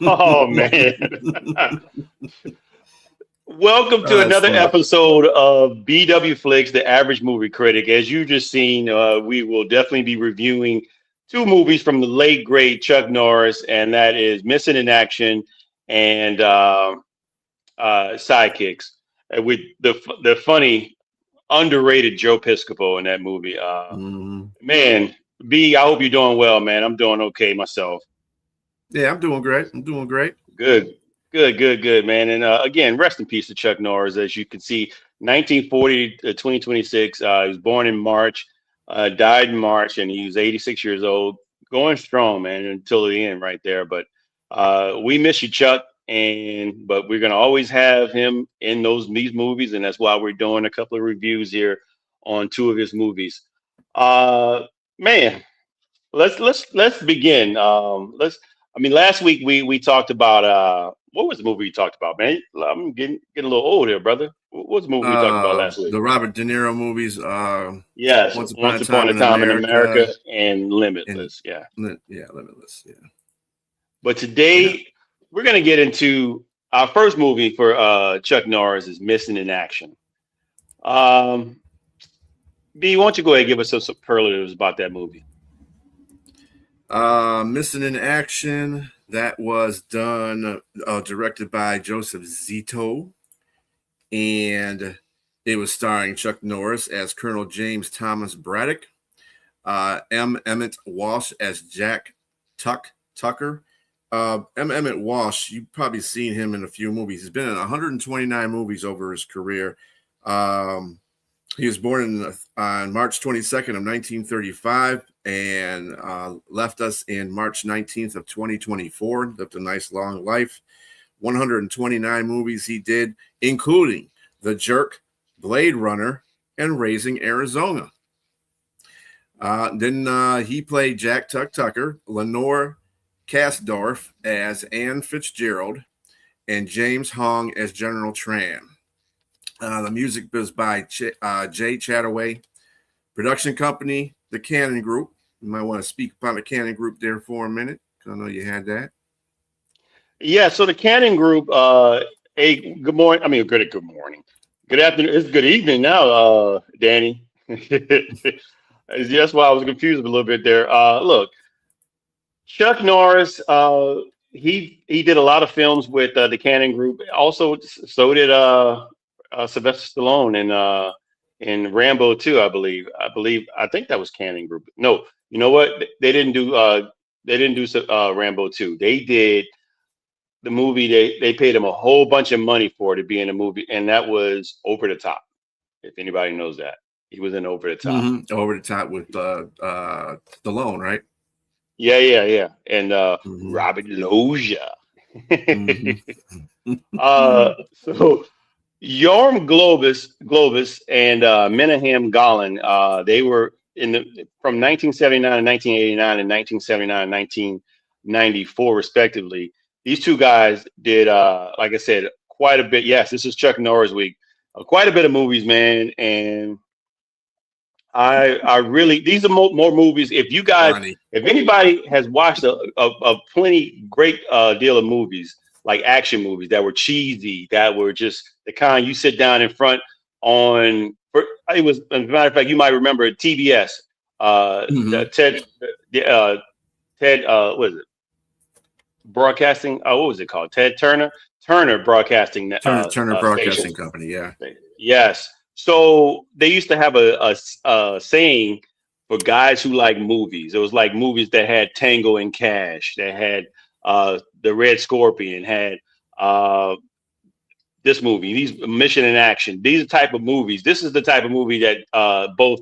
Oh man. Welcome to That's another funny. episode of BW Flix, the average movie critic. As you just seen, we will definitely be reviewing two movies from the late great Chuck Norris, and that is Missing in Action and Sidekicks, with the funny underrated Joe Piscopo in that movie. Mhm. Man, B, I hope you're doing well, man. I'm doing okay myself. Yeah, I'm doing great. I'm doing great. Good, good, man. And again, rest in peace to Chuck Norris. As you can see, 1940 to 2026. He was born in March, died in March, and he was 86 years old. Going strong, man, until the end, right there. But we miss you, Chuck. And but we're gonna always have him in these movies, and that's why we're doing a couple of reviews here on two of his movies. Uh, Man, let's begin. I mean, last week we talked about what was the movie we talked about, man? I'm getting a little old here, brother. What was the movie we talked about last week? The Robert De Niro movies, Yes, Once Upon a Once Upon Time a in Time in America, America and and Limitless. Yeah, yeah, Limitless. Yeah, but yeah. today we're gonna get into our first movie for Chuck Norris is Missing in Action. Um, B, why don't you go ahead and give us some superlatives about that movie? Missing in Action. That was done, directed by Joseph Zito, and it was starring Chuck Norris as Colonel James Thomas Braddock, M. Emmett Walsh as Jack Tucker. M. Emmett Walsh, you've probably seen him in a few movies. He's been in 129 movies over his career. Um, he was born on March 22nd of 1935 and left us in March 19th of 2024. Lived a nice long life. 129 movies he did, including The Jerk, Blade Runner, and Raising Arizona. Then he played Jack Tucker, Lenore Kasdorf as Anne Fitzgerald, and James Hong as General Tran. The music was by Jay Chataway. Production company, the Cannon Group. You might want to speak about the Cannon Group there for a minute, because I know you had that. Yeah, so the Cannon Group. Hey, good morning. I mean, good morning. Good afternoon. It's good evening now, Danny. That's why I was confused a little bit there. Look, Chuck Norris. He did a lot of films with the Cannon Group. Also, so did Sylvester Stallone in Rambo 2, I believe. I think that was Cannon Group. No, you know what? They didn't do Rambo 2. They did the movie. They paid him a whole bunch of money for to be in a movie, and that was Over the Top. If anybody knows that, he was in Over the Top. Over the top with Stallone, right? Yeah, and Mm-hmm. Robert Loggia. Mm-hmm. So Globus and Menahem Golan, they were in the from 1979 to 1989 and 1979 and 1994 respectively. These two guys did, like I said, quite a bit. Yes, this is Chuck Norris week. Quite a bit of movies, man, and I really these are more movies. If you guys, Ronnie. if anybody has watched a plenty great deal of movies like action movies that were cheesy, that were just the kind you sit down in front on. It was, as a matter of fact, you might remember TBS, Mm-hmm. the Ted, what is it? Broadcasting. Oh, what was it called? Ted Turner Broadcasting Turner Station. Broadcasting Company, yeah. Yes. So they used to have a saying for guys who like movies. It was like movies that had Tango and Cash, that had the Red Scorpion, had uh, this movie, these Mission in Action. These are the type of movies. This is the type of movie that both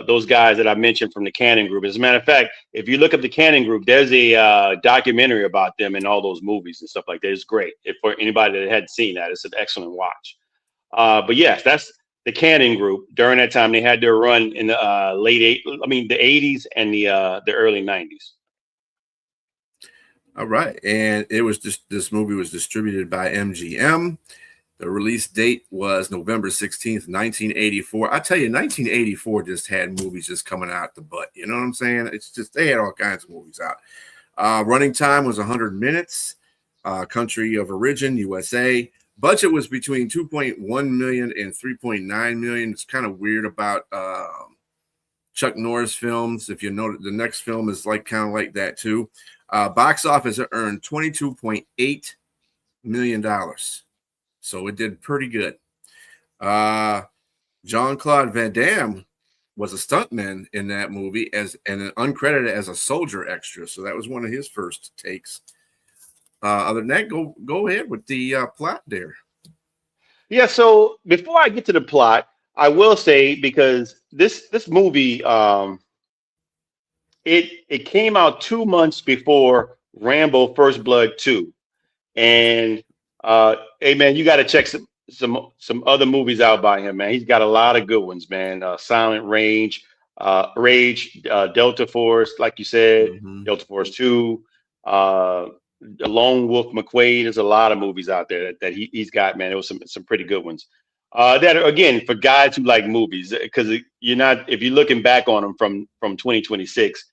those guys that I mentioned from the Cannon Group. As a matter of fact, if you look up the Cannon Group, there's a documentary about them and all those movies and stuff like that. It's great. If for anybody that hadn't seen that, it's an excellent watch. But yes, that's the Cannon Group. During that time, they had their run in the the '80s and the early '90s. All right. And it was just this movie was distributed by MGM. The release date was November 16th, 1984. I tell you, 1984 just had movies just coming out the butt. You know what I'm saying? It's just they had all kinds of movies out. Running time was 100 minutes. Country of origin, USA. Budget was between 2.1 million and 3.9 million. It's kind of weird about Chuck Norris films. If you know, the next film is like kind of like that too. Box office, it earned $22.8 million. So it did pretty good. Jean-Claude Van Damme was a stuntman in that movie and uncredited as a soldier extra. So that was one of his first takes. Other than that, go ahead with the plot there. Yeah, so before I get to the plot, I will say because this movie it came out 2 months before Rambo First Blood 2. And hey man, you got to check some other movies out by him, man. He's got a lot of good ones, man. Silent Range, Rage, Delta Force, like you said, Delta Force 2, the Lone Wolf McQuade. There's a lot of movies out there that he's got, man. There was some pretty good ones. That are, again, for guys who like movies, because you're not, if you're looking back on them from 2026,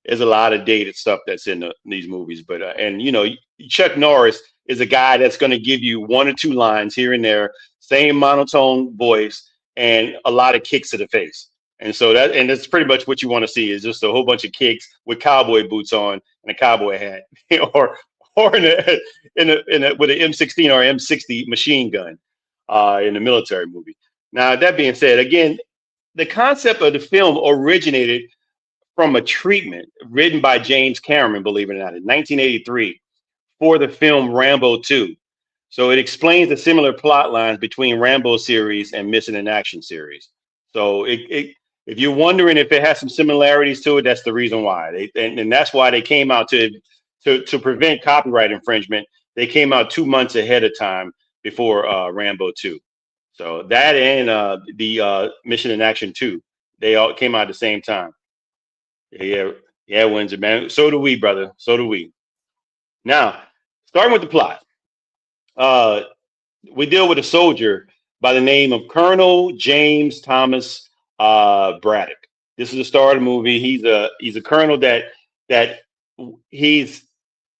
there's a lot of dated stuff that's in these movies. But and you know, Chuck Norris is a guy that's going to give you one or two lines here and there, same monotone voice, and a lot of kicks to the face. And so that's pretty much what you want to see is just a whole bunch of kicks with cowboy boots on and a cowboy hat, or with an M16 or M60 machine gun in a military movie. Now that being said, again, the concept of the film originated from a treatment written by James Cameron, believe it or not, in 1983 for the film Rambo 2. So it explains the similar plot lines between Rambo series and Missing in Action series. So if you're wondering if it has some similarities to it, that's the reason why. And that's why they came out to prevent copyright infringement. They came out 2 months ahead of time before Rambo 2. So that and the Mission in Action 2, they all came out at the same time. Yeah, Windsor, man. So do we, brother. So do we. Now, starting with the plot, we deal with a soldier by the name of Colonel James Thomas Braddock. This is the star of the movie. He's a colonel that he's.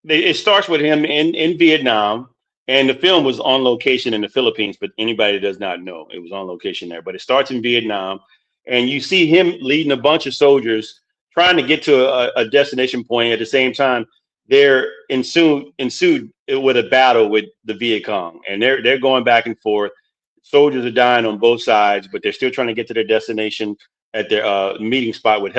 It starts with him in Vietnam, and the film was on location in the Philippines. But anybody that does not know, it was on location there. But it starts in Vietnam, and you see him leading a bunch of soldiers trying to get to a destination point. At the same time, they're ensued with a battle with the Viet Cong, and they're going back and forth. Soldiers are dying on both sides, but they're still trying to get to their destination at their meeting spot with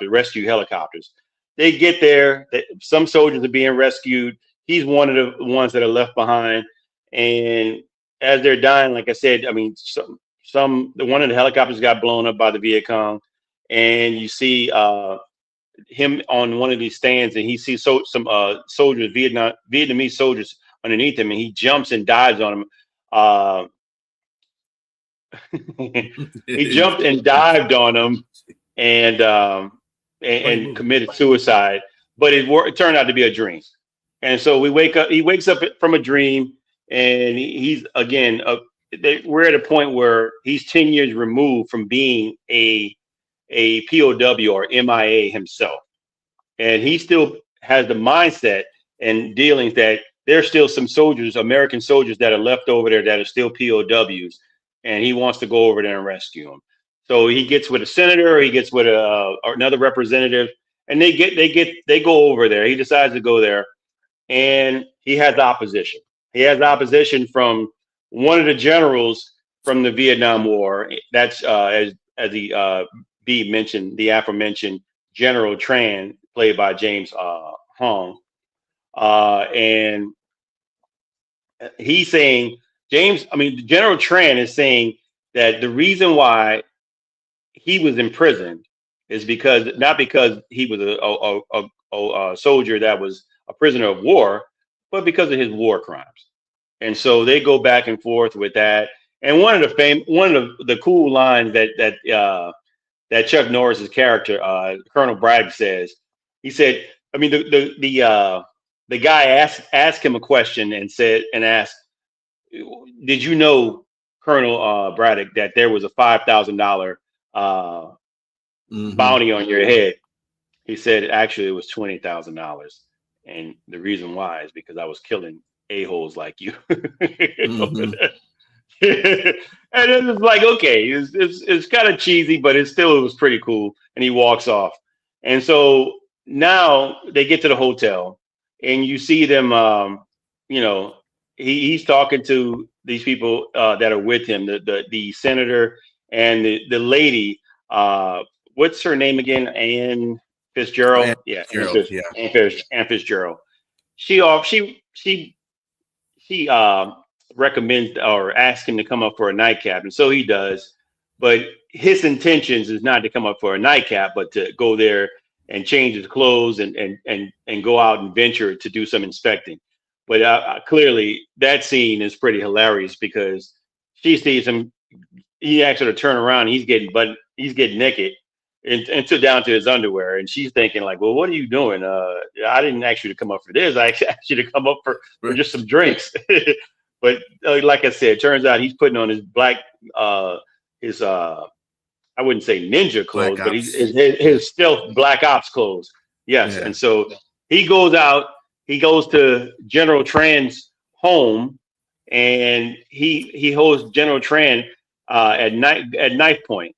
rescue helicopters. They get there. Some soldiers are being rescued. He's one of the ones that are left behind, and as they're dying, like I said, I mean, one of the helicopters got blown up by the Viet Cong, and you see him on one of these stands, and he sees some soldiers, Vietnamese soldiers underneath him, and he jumps and dives on them. He jumped and dived on them, and committed suicide. But it turned out to be a dream, and so we wake up. He wakes up from a dream, and he's again. We're at a point where he's 10 years removed from being a POW or MIA himself. And he still has the mindset and dealings that there's still some soldiers, American soldiers that are left over there that are still POWs. And he wants to go over there and rescue them. So he gets with a senator, he gets with another representative, and they go over there. He decides to go there, and he has opposition. He has opposition from one of the generals from the Vietnam War. That's as the B mentioned, the aforementioned General Tran, played by James Hong, and he's saying General Tran is saying that the reason why he was imprisoned is not because he was a soldier that was a prisoner of war, but because of his war crimes. And so they go back and forth with that. And one of the cool lines that Chuck Norris's character, Colonel Braddock, says, he said, the guy asked him a question and asked, did you know, Colonel Braddock, that there was a $5,000 bounty on your head? He said, actually, it was $20,000. And the reason why is because I was killing a-holes like you. Mm-hmm. And it's just like, okay, it's kind of cheesy, but it was pretty cool. And he walks off. And so now they get to the hotel, and you see them. You know, he's talking to these people that are with him, the senator and the lady. What's her name again? Ann And Fitzgerald. Yeah, Gerald, yeah. Ann Fitzgerald. She recommends or asks him to come up for a nightcap, and so he does. But his intentions is not to come up for a nightcap, but to go there and change his clothes and go out and venture to do some inspecting. But clearly, that scene is pretty hilarious because she sees him. He asks her to turn around. He's getting naked and to down to his underwear, and she's thinking like, "Well, what are you doing? I didn't ask you to come up for this. I asked you to come up for just some drinks." But like I said, it turns out he's putting on his his I wouldn't say ninja Black clothes, but Ops. his stealth Black Ops clothes. Yes, Yeah. and so he goes out. He goes to General Tran's home, and he holds General Tran at knife point,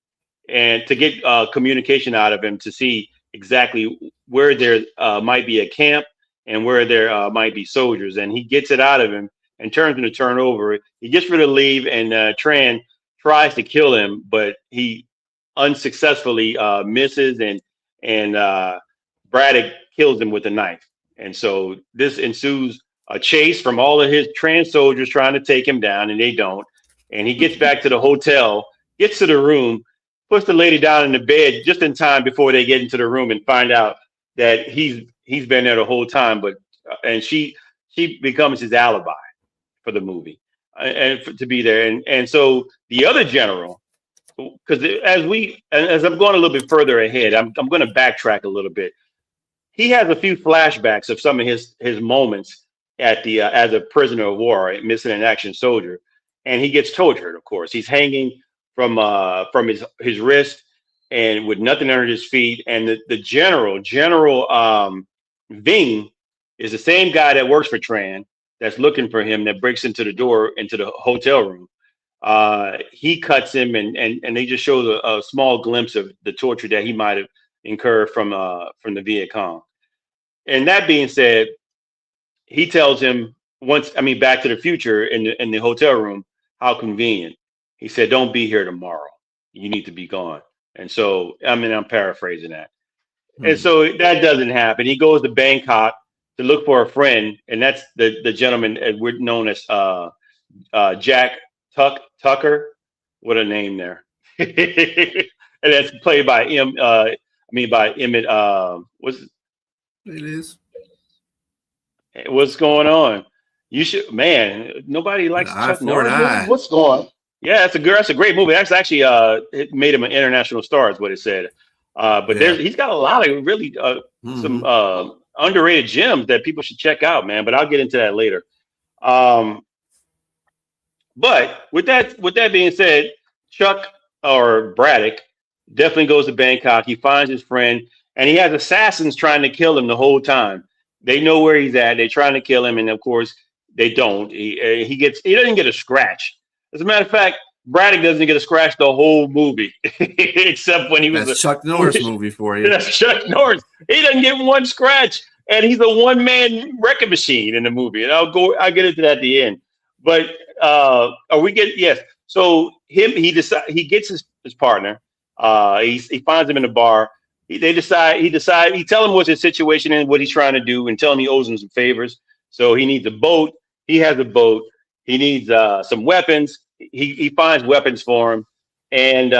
and to get communication out of him to see exactly where there might be a camp and where there might be soldiers. And he gets it out of him and turns him to turn over. He gets ready to leave, and Tran tries to kill him, but he unsuccessfully misses, and Braddock kills him with a knife. And so this ensues a chase from all of his trans soldiers trying to take him down, and they don't. And he gets back to the hotel, gets to the room, puts the lady down in the bed just in time before they get into the room and find out that he's been there the whole time. But and she becomes his alibi for the movie to be there. And so the other general, because as I'm going a little bit further ahead, I'm going to backtrack a little bit. He has a few flashbacks of some of his moments at the as a prisoner of war, right? Missing in action soldier, and he gets tortured. Of course, he's hanging from his wrist and with nothing under his feet. And the General Ving, is the same guy that works for Tran that's looking for him that breaks into the door into the hotel room. He cuts him, and they just show a small glimpse of the torture that he might have incurred from the Viet Cong. And that being said, he tells him Back to the Future in the hotel room, how convenient. He said, "Don't be here tomorrow. You need to be gone." And so, I'm paraphrasing that. And Hmm. so that doesn't happen. He goes to Bangkok to look for a friend, and that's the gentleman we're known as Jack Tucker. What a name there! And that's played by by Emmett. It is. What's going on? You should, man. Nobody An likes eye Chuck for an Norris movies. eye. What's going on? Yeah, that's a great movie. That's actually it made him an international star, is what it said. But Yeah. he's got a lot of really some Hmm. underrated gems that people should check out, man. But I'll get into that later. Um, but with that being said, Chuck or Braddock definitely goes to Bangkok. He finds his friend, and he has assassins trying to kill him the whole time. They know where he's at. They're trying to kill him, and of course they don't. He doesn't get a scratch. As a matter of fact, Braddock doesn't get a scratch the whole movie, except when he was That's Chuck Norris movie for you. that's Chuck Norris. He doesn't get one scratch, and he's a one man wrecking machine in the movie. And I'll get into that at the end. But yes. So he gets his partner. He finds him in the bar. He tell him what's his situation and what he's trying to do, and tell him he owes him some favors. So he needs a boat. He has a boat. He needs some weapons. He finds weapons for him, and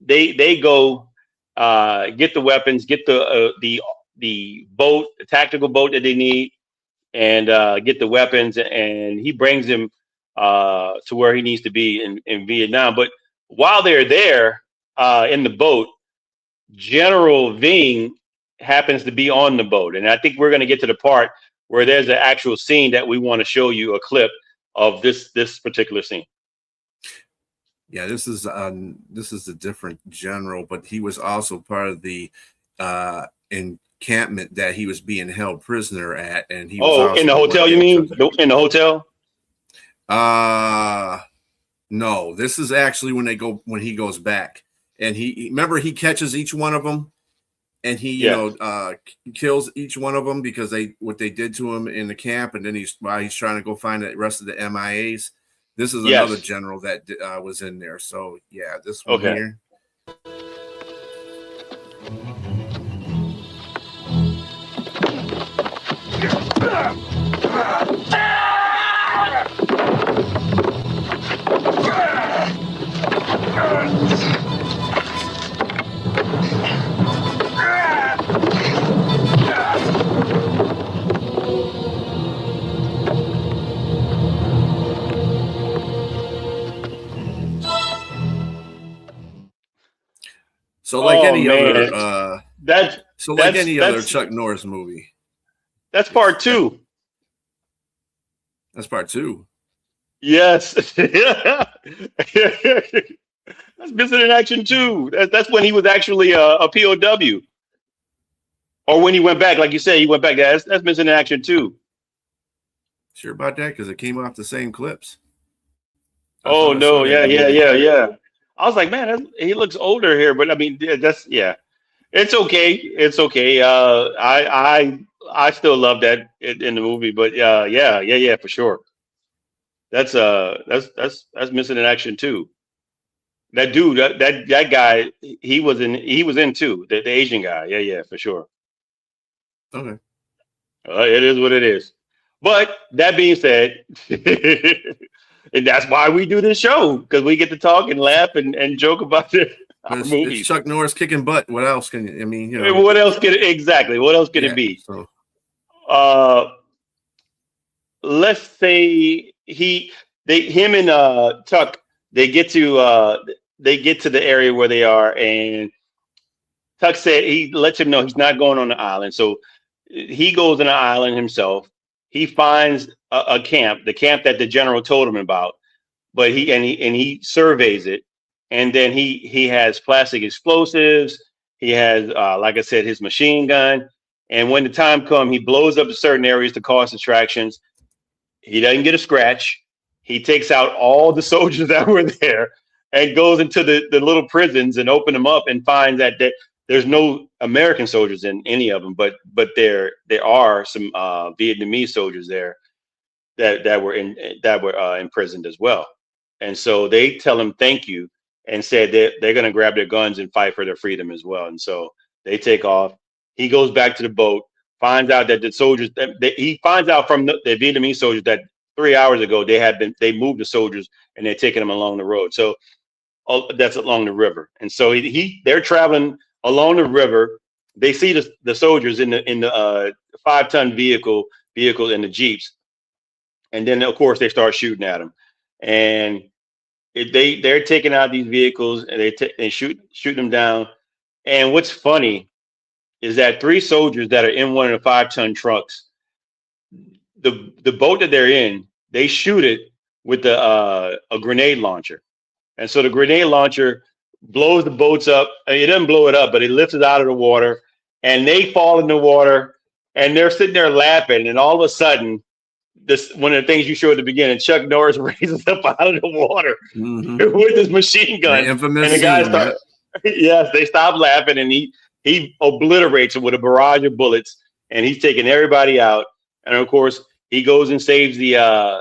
they go get the weapons, get the boat, the tactical boat that they need, and get the weapons, and he brings him to where he needs to be in Vietnam. But while they're there in the boat, General Ving happens to be on the boat, and I think we're going to get to the part where there's an actual scene that we want to show you a clip of this particular scene. Yeah, this is a different general, but he was also part of the encampment that he was being held prisoner at, and he was Oh, in also the the one hotel, you that mean? took In the hotel? no, this is actually when he goes back, and he remember he catches each one of them, and he kills each one of them because what they did to him in the camp, and then he's trying to go find the rest of the MIAs. This is another general that was in there. So yeah, this one here. So like any other Chuck Norris movie. That's part 2. That's part 2. Yes. That's Missing in Action 2. That's when he was actually a POW. Or when he went back, like you said, he went back. That's Missing in Action 2. Sure about that? Because it came off the same clips. Oh no, yeah. I was like, man, he looks older here, but I mean, it's okay. It's okay. I still love that in the movie, but yeah, for sure. That's Missing in Action 2. That dude, that guy, he was in 2. The Asian guy, yeah, for sure. Okay. It is what it is. But that being said, and that's why we do this show, because we get to talk and laugh and joke about our movies. It's Chuck Norris kicking butt. What else can you? I mean, What else can it be? So. Let's say him and Tuck, they get to the area where they are, and Tuck said he lets him know he's not going on the island, so he goes on the island himself. He finds a camp, the camp that the general told him about, but he surveys it, and then he has plastic explosives. He has, like I said, his machine gun, and when the time comes, he blows up certain areas to cause distractions. He doesn't get a scratch. He takes out all the soldiers that were there and goes into the little prisons and open them up and finds that there's no American soldiers in any of them, but there are some Vietnamese soldiers there that were imprisoned as well. And so they tell him thank you and said they're going to grab their guns and fight for their freedom as well. And so they take off. He goes back to the boat, finds out that the soldiers he finds out from the Vietnamese soldiers that 3 hours ago they moved the soldiers and they're taking them along the road. So that's along the river. And so they're traveling along the river. They see the soldiers in the 5-ton vehicle in the Jeeps, and then of course they start shooting at them, and they're taking out these vehicles and they shoot them down. And what's funny is that 3 soldiers that are in one of the 5-ton trucks, the boat that they're in, they shoot it with a grenade launcher. And so the grenade launcher blows the boats up. It doesn't blow it up, but it lifts it out of the water, and they fall in the water, and they're sitting there laughing. And all of a sudden, one of the things you showed at the beginning, Chuck Norris raises up out of the water with his machine gun. The infamous and the guys start, yes, they stop laughing, and he obliterates them with a barrage of bullets, and he's taking everybody out. And of course, he goes and saves the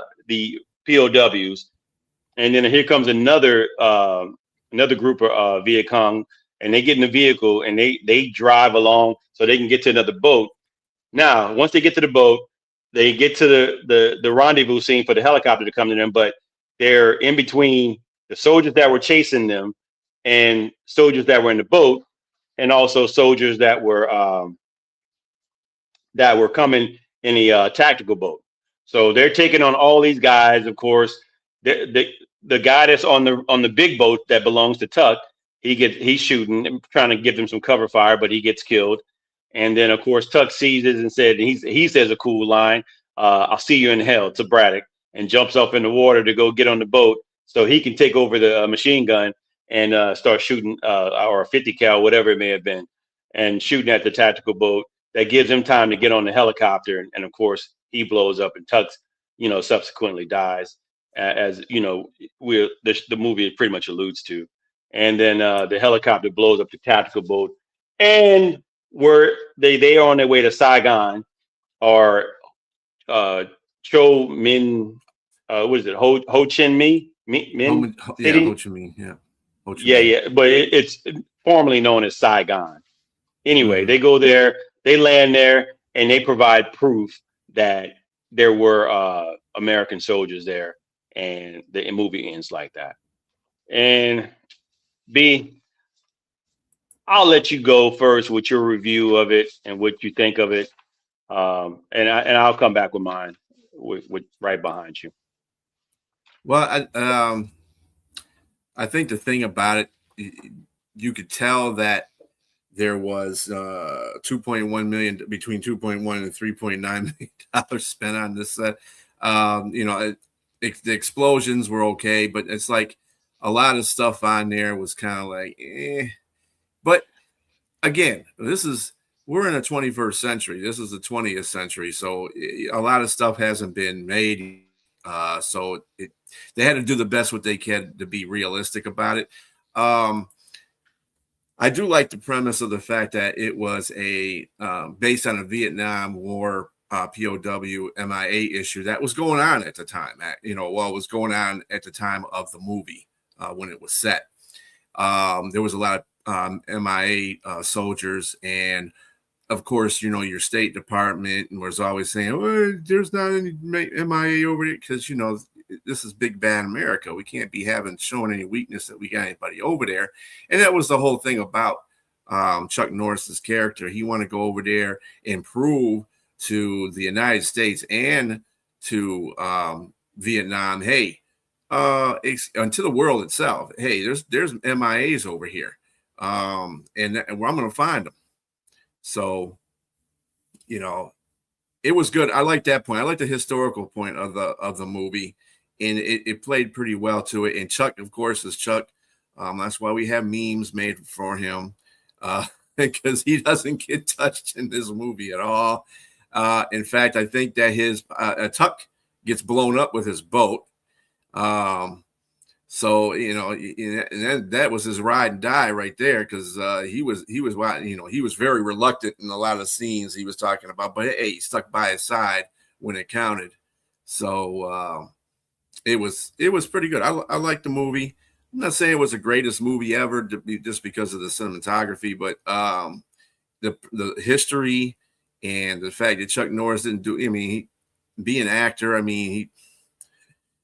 POWs. And then here comes another group of Viet Cong, and they get in the vehicle and they drive along so they can get to another boat. Now, once they get to the boat, they get to the rendezvous scene for the helicopter to come to them, but they're in between the soldiers that were chasing them and soldiers that were in the boat, and also soldiers that were coming in the tactical boat. So they're taking on all these guys. Of course, the guy that's on the big boat that belongs to Tuck, he's shooting, trying to give them some cover fire, but he gets killed. And then of course Tuck sees it and said he says a cool line, "I'll see you in hell," to Braddock, and jumps up in the water to go get on the boat so he can take over the machine gun and start shooting or a 50 cal, whatever it may have been, and shooting at the tactical boat. that gives him time to get on the helicopter, and of course he blows up, and Tux, subsequently dies, as the movie pretty much alludes to. And then the helicopter blows up the tactical boat, and where they are on their way to Saigon, or uh, Cho Min, what is it, Ho Chi Minh Yeah, Ho City? Chi Minh. Yeah, Ho Chi Yeah, Minh. yeah, but it's formerly known as Saigon. Anyway, Hmm. they go there, they land there, and they provide proof that there were American soldiers there, and the movie ends like that. And B, I'll let you go first with your review of it and what you think of it, and I'll come back with mine, with right behind you. Well, I think the thing about it, you could tell that there was 2.1 million, between 2.1 and 3.9 million dollars spent on this set. The explosions were okay, but it's like a lot of stuff on there was kind of like, eh. But again, we're in the 21st century. This is the 20th century, so a lot of stuff hasn't been made. They had to do the best what they can to be realistic about it. I do like the premise of the fact that it was based on a Vietnam War POW MIA issue that was going on at the time. It was going on at the time of the movie when it was set. There was a lot of MIA soldiers, and of course, your State Department was always saying, "Oh, there's not any MIA over there," because this is big bad America. We can't be showing any weakness that we got anybody over there. And that was the whole thing about Chuck Norris's character. He wanted to go over there and prove to the United States and to Vietnam, hey, and to the world itself, hey, there's MIAs over here, and I'm going to find them. So, it was good. I like that point. I like the historical point of the movie, and it played pretty well to it. And Chuck, of course, is Chuck. That's why we have memes made for him, because he doesn't get touched in this movie at all. In fact, I think that his Tuck gets blown up with his boat. So and that was his ride and die right there, because he was very reluctant in a lot of scenes he was talking about, but hey, he stuck by his side when it counted. So it was pretty good. I like the movie. I'm not saying it was the greatest movie ever just because of the cinematography, but the history and the fact that Chuck Norris didn't do. I mean, be an actor. I mean,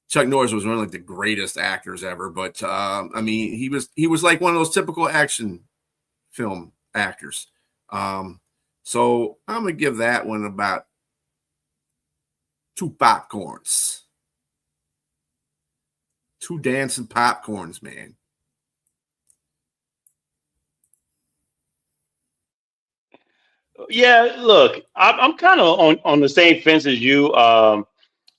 Chuck Norris was one of like the greatest actors ever, but I mean, he was like one of those typical action film actors. So I'm gonna give that one about 2 popcorns, 2 dancing popcorns, man. Yeah, look, I'm kind of on the same fence as you.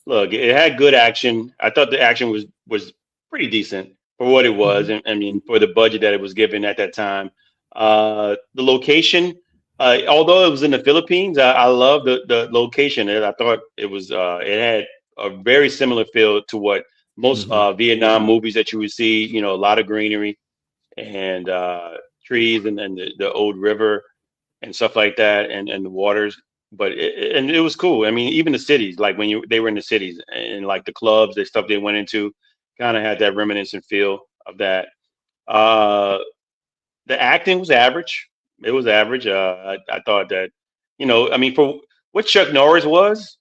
Look, it had good action. I thought the action was pretty decent for what it was, Mm-hmm. and I mean for the budget that it was given at that time. The location, although it was in the Philippines, I love the location. And I thought it had a very similar feel to what most Mm-hmm. Vietnam movies that you would see. A lot of greenery and trees, and the old river and stuff like that, and the waters. But it was cool. I mean, even the cities, like when they were in the cities, and like the clubs, the stuff they went into, kind of had that reminiscent feel of that. Uh, the acting was average. It was average. I thought that, I mean, for what Chuck Norris was,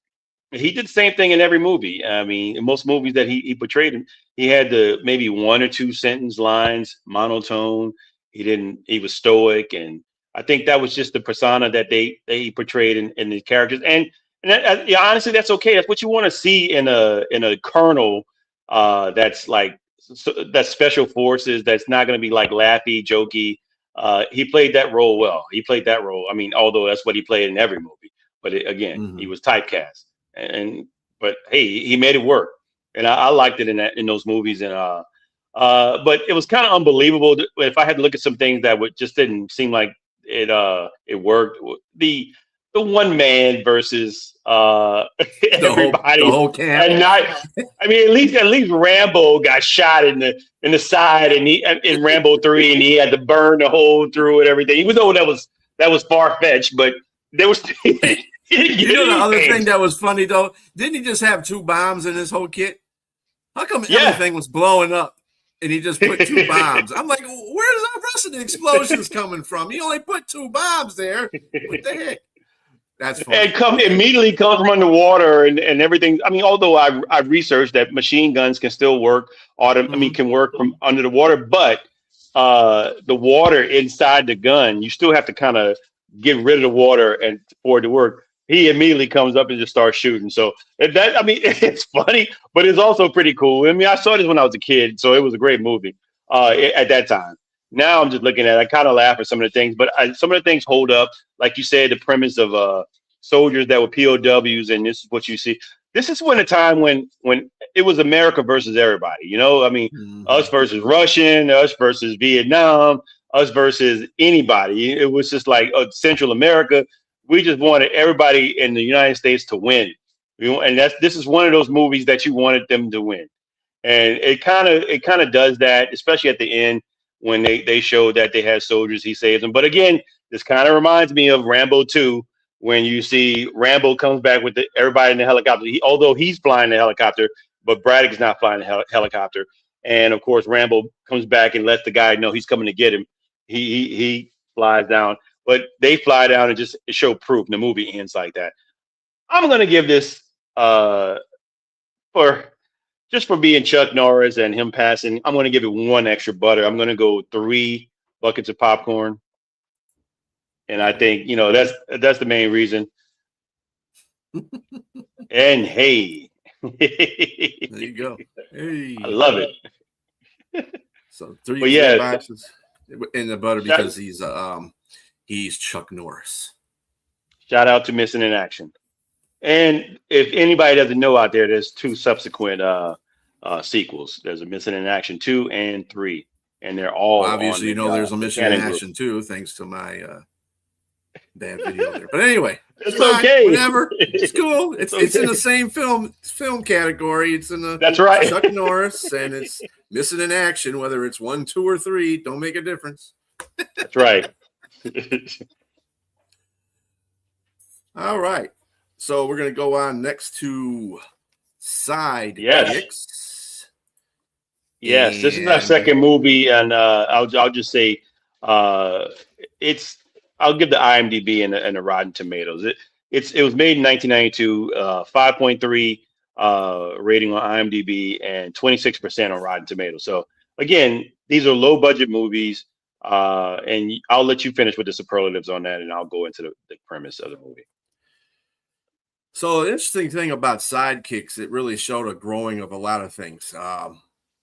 he did the same thing in every movie. I mean, in most movies that he portrayed him, he had the maybe 1 or 2 sentence lines, monotone. He was stoic, and I think that was just the persona that they portrayed in the characters. And yeah, honestly, that's okay. That's what you want to see in a colonel, that's like, that's special forces. That's not going to be like laughy, jokey. He played that role well. He played that role. I mean, although that's what he played in every movie, but again, he Mm-hmm. was typecast. And but hey, he made it work, and I liked it in those movies. And but it was kind of unbelievable if I had to look at some things that would just didn't seem like it worked. The the one man versus the everybody, whole camp. and not. I mean, at least Rambo got shot in the side, and he in Rambo 3, and he had to burn the hole through and everything. Even though that was far fetched, but there was he didn't get You know the other anything. thing that was funny though? Didn't he just have 2 bombs in his whole kit? How come Yeah. everything was blowing up and he just put 2 bombs? I'm like, where's the rest of the explosions coming from? He only put 2 bombs there. What the heck? That's funny. And immediately come from underwater and everything. I mean, although I researched that machine guns can still work, can work from under the water, but the water inside the gun, you still have to kind of get rid of the water and for it to work. He immediately comes up and just starts shooting. So it's funny, but it's also pretty cool. I mean, I saw this when I was a kid, so it was a great movie at that time. Now I'm just looking at it, I kind of laugh at some of the things, but some of the things hold up. Like you said, the premise of soldiers that were POWs, and this is what you see. This is when a time when it was America versus everybody. I mean, us versus Russian, us versus Vietnam, us versus anybody. It was just like Central America. We just wanted everybody in the United States to win. And this is one of those movies that you wanted them to win. And it kind of does that, especially at the end when they showed that they had soldiers. He saves them. But again, this kind of reminds me of Rambo 2, when you see Rambo comes back with everybody in the helicopter. Although he's flying the helicopter, but Braddock is not flying the helicopter. And of course, Rambo comes back and lets the guy know he's coming to get him. He flies down, but they fly down and just show proof. And the movie ends like that. I'm gonna give this for just for being Chuck Norris and him passing. I'm gonna give it 1 extra butter. I'm gonna go 3 buckets of popcorn. And I think that's the main reason. And hey, There you go. Hey. I love it. So 3 But yeah, boxes in the butter because he's Chuck Norris. shout out to Missing in Action. And if anybody doesn't know out there, there's 2 subsequent sequels. There's a Missing in Action 2 and 3, and they're all obviously on there's a Mission in Action too, thanks to my bad video there. But anyway, it's okay. Whatever. It's cool. It's in the same film category. It's in the That's right. Chuck Norris, and it's Missing in Action. Whether it's 1, 2, or 3, don't make a difference. That's right. All right. So we're gonna go on next to Sidekicks. Yes, this is our second movie, and I'll just say it's. I'll give the IMDb and the Rotten Tomatoes. It was made in 1992, 5.3 rating on IMDb and 26% on Rotten Tomatoes. So again, these are low budget movies, and I'll let you finish with the superlatives on that, and I'll go into the premise of the movie. So the interesting thing about Sidekicks, it really showed a growing of a lot of things.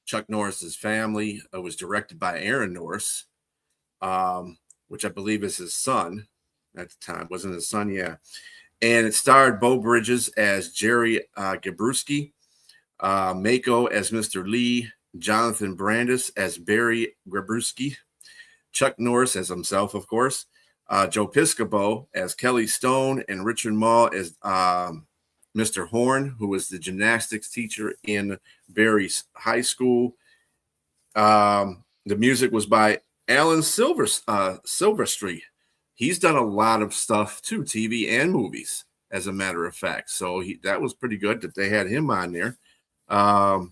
Chuck Norris's family. Was directed by Aaron Norris, which I believe is his son at the time. Wasn't his son? Yeah. And it starred Beau Bridges as Jerry Gabrewski, Mako as Mr. Lee, Jonathan Brandis as Barry Gabrewski, Chuck Norris as himself, of course, Joe Piscopo as Kelly Stone, and Richard Mall as Mr. Horn, who was the gymnastics teacher in Barry's high school. The music was by Alan Silverstreet. He's done a lot of stuff too, TV and movies, as a matter of fact. So that was pretty good that they had him on there. That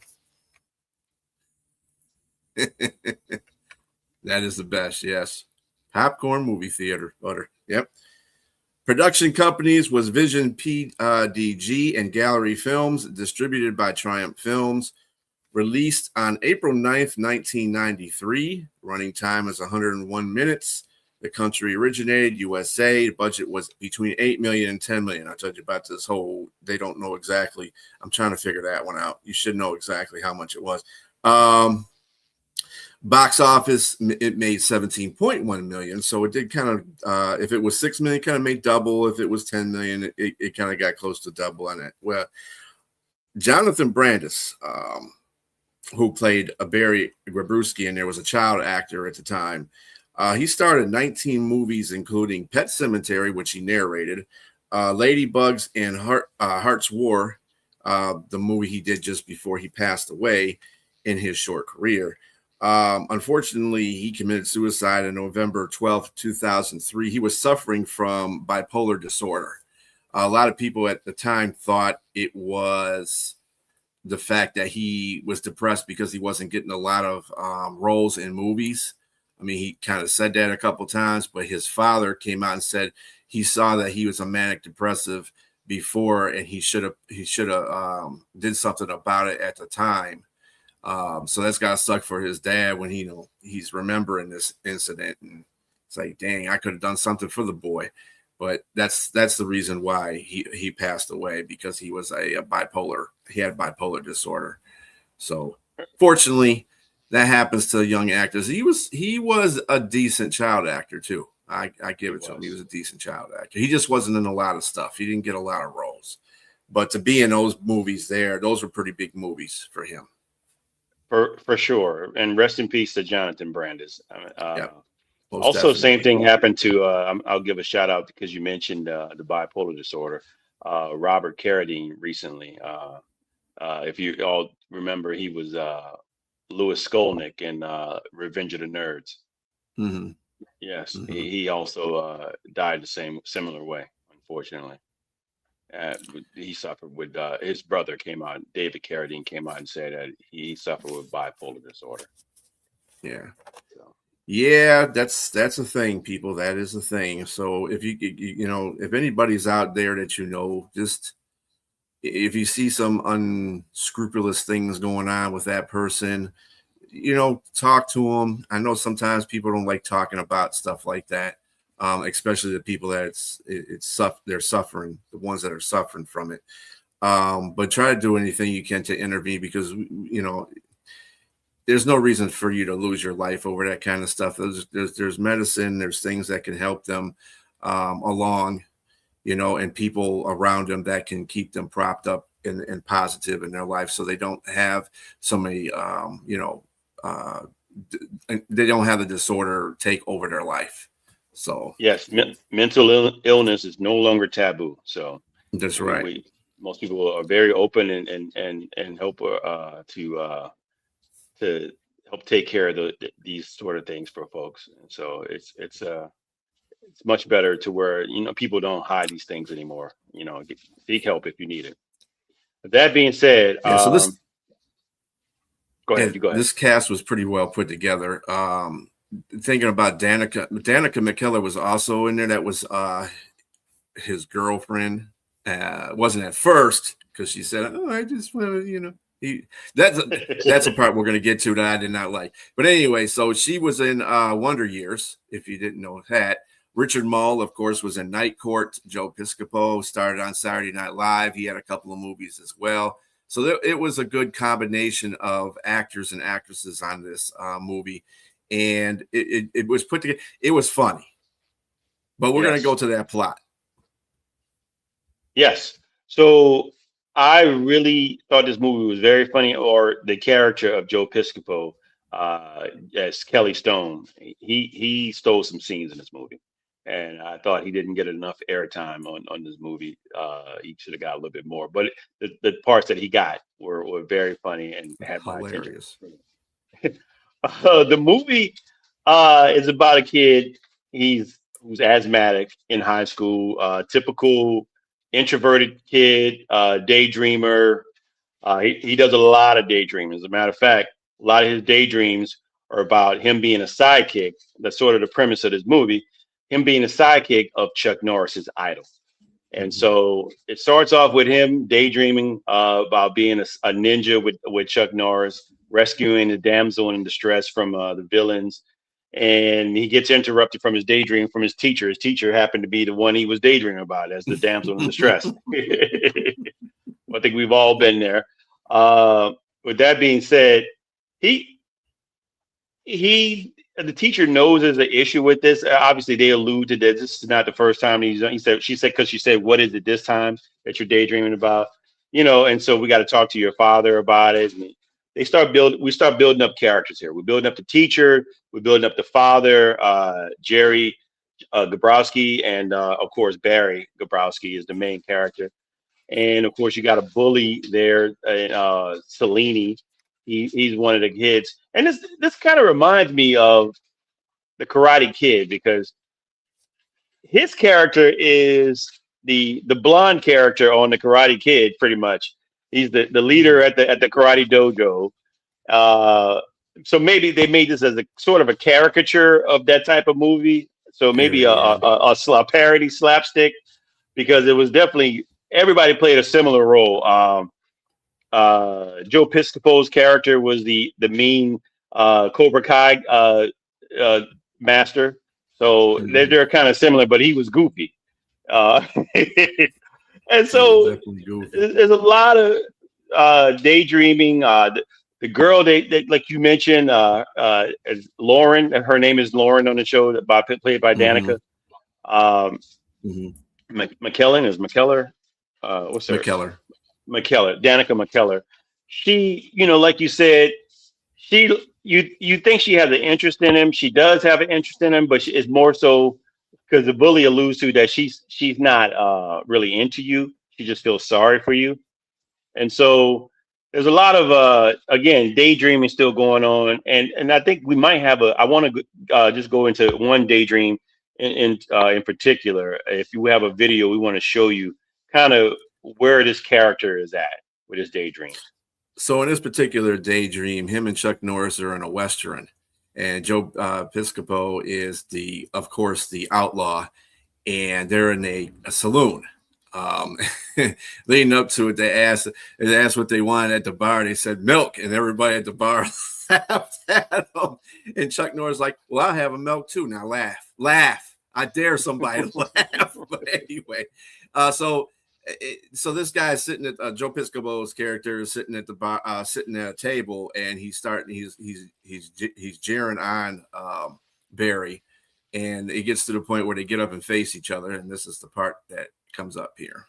is the best, yes. Popcorn movie theater butter. Yep. Production companies was Vision PDG and Gallery Films, distributed by Triumph Films. Released on April 9th, 1993. Running time is 101 minutes. The country originated, USA. The budget was between $8 million and $10 million. I told you about this whole, they don't know exactly. I'm trying to figure that one out. You should know exactly how much it was. Box office, it made 17.1 million. So it did kind of, if it was 6 million, kind of made double. If it was 10 million, it kind of got close to double on it. Well, Jonathan Brandis, who played Barry Gabrewski, and there was a child actor at the time. He starred in 19 movies, including Pet Sematary, which he narrated, Ladybugs, and Heart's War, the movie he did just before he passed away in his short career. Unfortunately, he committed suicide on November 12th, 2003. He was suffering from bipolar disorder. A lot of people at the time thought it was the fact that he was depressed because he wasn't getting a lot of roles in movies. I mean, he kind of said that a couple times, but his father came out and said he saw that he was a manic depressive before, and he should have did something about it at the time. So that's gotta suck for his dad when he's remembering this incident, and it's like, dang, I could have done something for the boy. But that's the reason why he passed away, because he was a bipolar. He had bipolar disorder. So fortunately, that happens to young actors. He was a decent child actor too. I give it to him. He was a decent child actor. He just wasn't in a lot of stuff. He didn't get a lot of roles. But to be in those movies those were pretty big movies for him. For sure. And rest in peace to Jonathan Brandis. Yeah. Also, same thing happened to, I'll give a shout out because you mentioned the bipolar disorder. Robert Carradine recently. If you all remember, he was Louis Skolnick in Revenge of the Nerds. Mm-hmm. Yes, he also died the similar way, unfortunately. He suffered with his brother came out, David Carradine came out and said that he suffered with bipolar disorder. Yeah. So. Yeah, that's a thing, people. That is a thing. So if if anybody's out there that just if you see some unscrupulous things going on with that person, talk to them. I know sometimes people don't like talking about stuff like that, especially the people that they're suffering, the ones that are suffering from it. But try to do anything you can to intervene, because there's no reason for you to lose your life over that kind of stuff. There's medicine, there's things that can help them along, and people around them that can keep them propped up and positive in their life, so they don't have so many, they don't have the disorder take over their life. So yes, mental illness is no longer taboo. So that's right. Most people are very open and help to help take care of these sort of things for folks. And so it's much better to where people don't hide these things anymore. Seek help if you need it. But that being said, so this go ahead. You go ahead. This cast was pretty well put together. Thinking about Danica McKellar was also in there. That was his girlfriend. Wasn't at first, because she said, "Oh, I just want to," That's a part we're going to get to that I did not like. But anyway, so she was in Wonder Years, if you didn't know that. Richard Mull, of course, was in Night Court. Joe Piscopo started on Saturday Night Live. He had a couple of movies as well. So it was a good combination of actors and actresses on this movie. And it was put together. It was funny. But we're going to go to that plot. Yes. So I really thought this movie was very funny, or the character of Joe Piscopo as Kelly Stone. He stole some scenes in this movie, and I thought he didn't get enough airtime on this movie. He should have got a little bit more, but the parts that he got were very funny and had hilarious. The movie is about a kid who's asthmatic in high school, typical introverted kid, daydreamer. He does a lot of daydreaming. As a matter of fact, a lot of his daydreams are about him being a sidekick. That's sort of the premise of this movie. Him being a sidekick of Chuck Norris's idol. And so it starts off with him daydreaming about being a ninja with Chuck Norris, rescuing the damsel in distress from the villains. And he gets interrupted from his daydream from his teacher. His teacher happened to be the one he was daydreaming about as the damsel in distress. I think we've all been there. With that being said, the teacher knows there's an issue with this. Obviously, they allude to this. This is not the first time she said, "What is it this time that you're daydreaming about?" And so we got to talk to your father about it. And we start building up characters here. We're building up the teacher, we're building up the father, Jerry Gabrowski, and of course Barry Gabrowski is the main character. And of course you got a bully there, Cellini. He's one of the kids, and this kind of reminds me of the Karate Kid because his character is the blonde character on the Karate Kid, pretty much. He's the leader at the karate dojo. Uh, so maybe they made this as a sort of a caricature of that type of movie. So maybe Yeah. a parody slapstick because it was definitely everybody played a similar role. Joe Piscopo's character was the mean Cobra Kai uh, master. So Mhm. they're kind of similar, but he was goofy. Uh, and He was so definitely goofy. there's a lot of daydreaming. The girl they like you mentioned, is Lauren. Her name is Lauren on the show, played by Hmm. Danica Hmm. McKellen. Is McKellar? What's her McKellar. McKellar? Danica McKellar. She, like you said, you think she has an interest in him. She does have an interest in him, but it's more so because the bully alludes to that she's not really into you. She just feels sorry for you. And so there's a lot of again daydreaming still going on, and I think we might have a. I want to just go into one daydream in particular. If you have a video, we want to show you kind of where this character is at with his daydreams. So in this particular daydream, him and Chuck Norris are in a Western, and Joe Piscopo is of course, the outlaw, and they're in a saloon. Um, Leading up to it, they asked what they wanted at the bar. They said milk, and everybody at the bar laughed at them. And Chuck Norris like, "Well, I'll have a milk too." Now laugh, laugh. I dare somebody to laugh. But anyway, so this guy is sitting at Joe Piscopo's character is sitting at the bar, sitting at a table, and he's jeering on Barry, and it gets to the point where they get up and face each other, and this is the part that comes up here.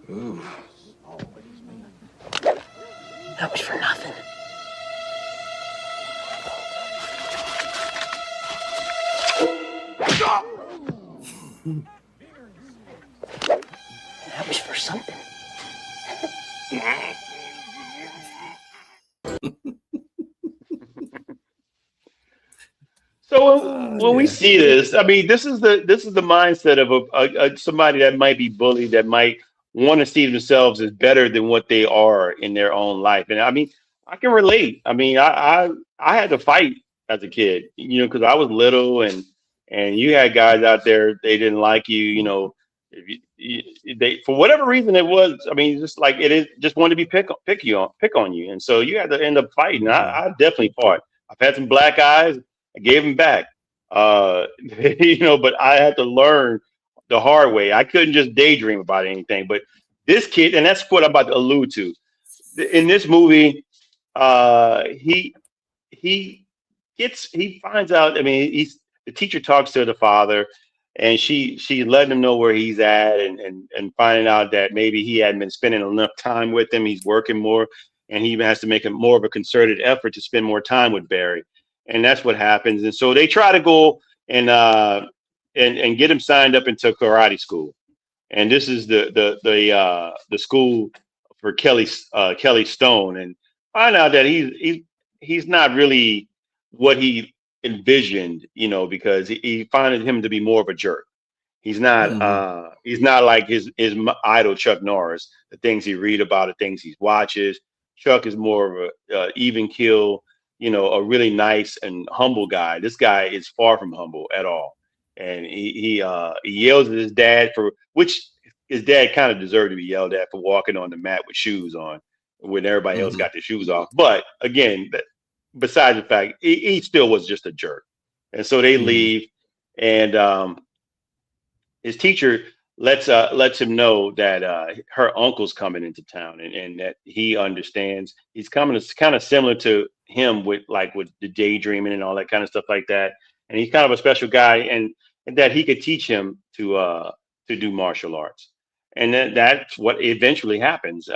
Ooh. That was for nothing. That was for something. So when we Yeah. see this, I mean, this is the mindset of somebody that might be bullied, that might want to see themselves as better than what they are in their own life. And I mean, I can relate. I mean, I had to fight as a kid, because I was little, and you had guys out there, they didn't like you, if they for whatever reason it was. I mean, just like it is, just wanted to be pick on you, and so you had to end up fighting. Mhm. I definitely fought. I've had some black eyes. I gave them back. But I had to learn the hard way. I couldn't just daydream about anything. But this kid, and that's what I'm about to allude to. In this movie, he he finds out. I mean, the teacher talks to the father, and she letting him know where he's at, and finding out that maybe he hadn't been spending enough time with him. He's working more, and he even has to make a more of a concerted effort to spend more time with Barry, and that's what happens. And so they try to go and get him signed up into karate school, and this is the school for Kelly Stone, and find out that he's not really what he envisioned, because he found him to be more of a jerk. Mhm. He's not like his idol Chuck Norris. The things he read about, the things he watches. Chuck is more of a even kill, a really nice and humble guy. This guy is far from humble at all, and he yells at his dad for which his dad kind of deserved to be yelled at for walking on the mat with shoes on when everybody else Mhm. got their shoes off. But again, besides the fact he still was just a jerk, and so they Mhm. leave, and his teacher lets him know that her uncle's coming into town, and that he understands he's coming. It's kind of similar to him with the daydreaming and all that kind of stuff like that. and he's kind of a special guy, and that he could teach him to do martial arts, and that's what eventually happens.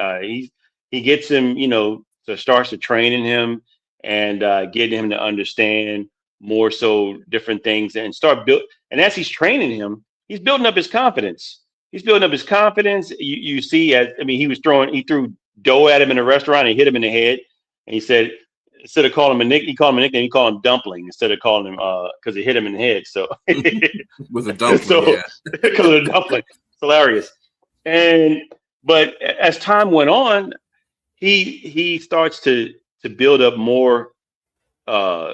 He gets him, to starts to training him and getting him to understand more so different things and start build. And as he's training him, he's building up his confidence. He's building up his confidence. You see, he threw dough at him in a restaurant and hit him in the head, and he said, instead of calling him he called him a nickname. He called him Dumpling instead of calling him because he hit him in the head. So with a dumpling, so because of the dumpling, it's hilarious. But as time went on, he starts to build up more